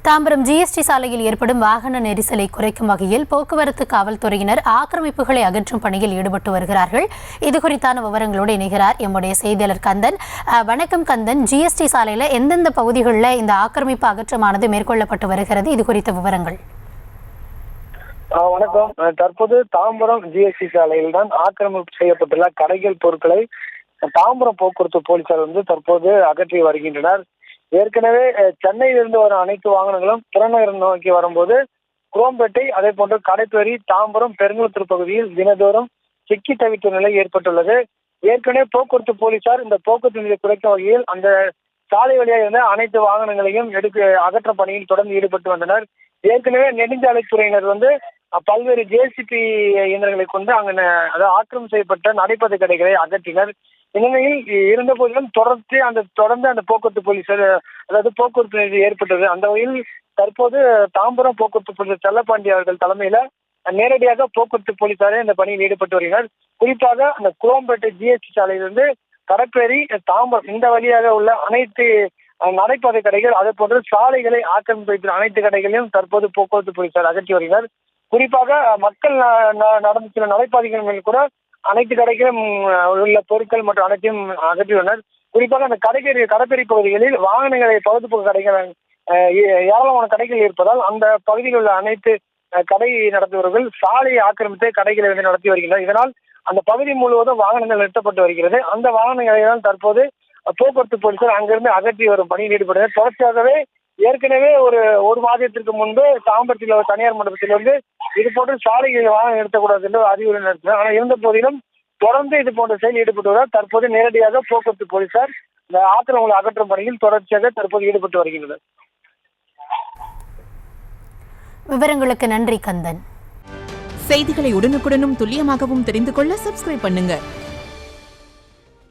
Tambaram GST சாலையில் ஏற்படும் வாகன நெரிசலை குறைக்கும் வகையில் போக்குவரத்து காவல்துறையினர் ஆக்கிரமிப்புகளை அகற்றும் பணியில் ஈடுபட்டு வருகிறார்கள். இதுகுறித்தான விவரங்களோடு இணைகிறார் எம்முடைய செய்தியாளர் கந்தன். வணக்கம் கந்தன், ஜிஎஸ்டி சாலையில் எந்தெந்த பகுதிகளில் இந்த ஆக்கிரமிப்பு அகற்றமானது மேற்கொள்ளப்பட்டு வருகிறது, இது குறித்த விவரங்கள்? வணக்கம். தற்போது தாம்பரம் ஜிஎஸ்டி சாலையில் தான் ஆக்கிரமிப்பு செய்யப்பட்டுள்ள கடைகள் பொருட்களை தாம்பரம் போக்குவரத்து போலீசார் தற்போது அகற்றி வருகின்றனர். ஏற்கனவே சென்னையிலிருந்து வரும் அனைத்து வாகனங்களும் புறநகரம் நோக்கி வரும்போது குரோம்பேட்டை, அதே போன்று கடைப்பேரி, தாம்பரம், பெருங்குளத்தூர் பகுதியில் தினதோறும் சிக்கி தவிக்கும் நிலை ஏற்பட்டுள்ளது. ஏற்கனவே போக்குவரத்து போலீசார் இந்த போக்குவரத்து நிலை குறைக்கும் வகையில் அந்த சாலை வழியாக இருந்த அனைத்து வாகனங்களையும் அகற்ற பணியில் தொடர்ந்து ஈடுபட்டு வந்தனர். ஏற்கனவே நெடுஞ்சாலைத்துறையினர் பல்வேறு ஜேசிபி இயந்திரங்களை கொண்டு அங்கு ஆக்கிரமிப்பு செய்யப்பட்ட நடைபாதை கடைகளை அகற்றினர். இந்நிலையில் இருந்த போதிலும் தொடர்ந்து அந்த போக்குவரத்து போலீசார் போக்குவரத்து நெரிசல் ஏற்பட்டது. அந்த வகையில் தற்போது தாம்பரம் போக்குவரத்து போலீசார் செல்லப்பாண்டி அவர்கள் தலைமையில நேரடியாக போக்குவரத்து போலீசாரே இந்த பணியில் ஈடுபட்டு வருகிறார். குறிப்பாக அந்த குரோம்பேட்டை ஜிஎஸ்டி சாலையிலிருந்து கடப்பேரி, தாம்பரம் இந்த வழியாக உள்ள அனைத்து நடைபாதை கடைகள், அதே போன்று சாலைகளை ஆக்கிரமிப்பு வைத்த அனைத்து கடைகளையும் தற்போது போக்குவரத்து போலீசார் அகற்றி வருகிறார். குறிப்பாக மக்கள் நடந்து சில நடைபாதைகள் மேல் கூட அனைத்து கடைகளும் உள்ள பொருட்கள் மற்றும் அனைத்தையும் அகற்றியுள்ளனர். குறிப்பாக அந்த கடப்பேரி பகுதிகளில் வாகனங்களை பழுதுபோக்கு கடைகள் ஏராளமான கடைகள் இருப்பதால் அந்த பகுதியில் உள்ள அனைத்து கடை நடத்துபவர்கள் சாலையை ஆக்கிரமித்து கடைகளை நடத்தி வருகின்றனர். இதனால் அந்த பகுதி முழுவதும் வாகனங்கள் நிறுத்தப்பட்டு வருகிறது. அந்த வாகனங்களை தான் தற்போது போக்குவரத்து போலீசார் அங்கிருந்து அகற்றி வரும் பணியில் ஈடுபடுகிறது. தொடர்ச்சியாகவே ஏற்கனவே ஒரு மாதத்திற்கு முன்பு தாம்பரத்தில் ஒரு தனியார் மண்டபத்திலிருந்து இது போன்ற சாலைகளில் வாகனம் நிறுத்தக்கூடாது என்று அறிவுரை நடத்தினர். ஆனால் இருந்த போதிலும் தொடர்ந்து இது போன்ற செயல் ஈடுபட்டுள்ளதால் தற்போது நேரடியாக போக்குவரத்து போலீசார் இந்த ஆக்கிரமிப்புகளை அகற்றும் பணியில் தொடர்ச்சியாக தற்போது ஈடுபட்டு வருகின்றனர். விவரங்களுக்கு நன்றி கந்தன். செய்திகளை உடனுக்குடனும் துல்லியமாகவும் தெரிந்து கொள்ள சப்ஸ்கிரைப் பண்ணுங்க.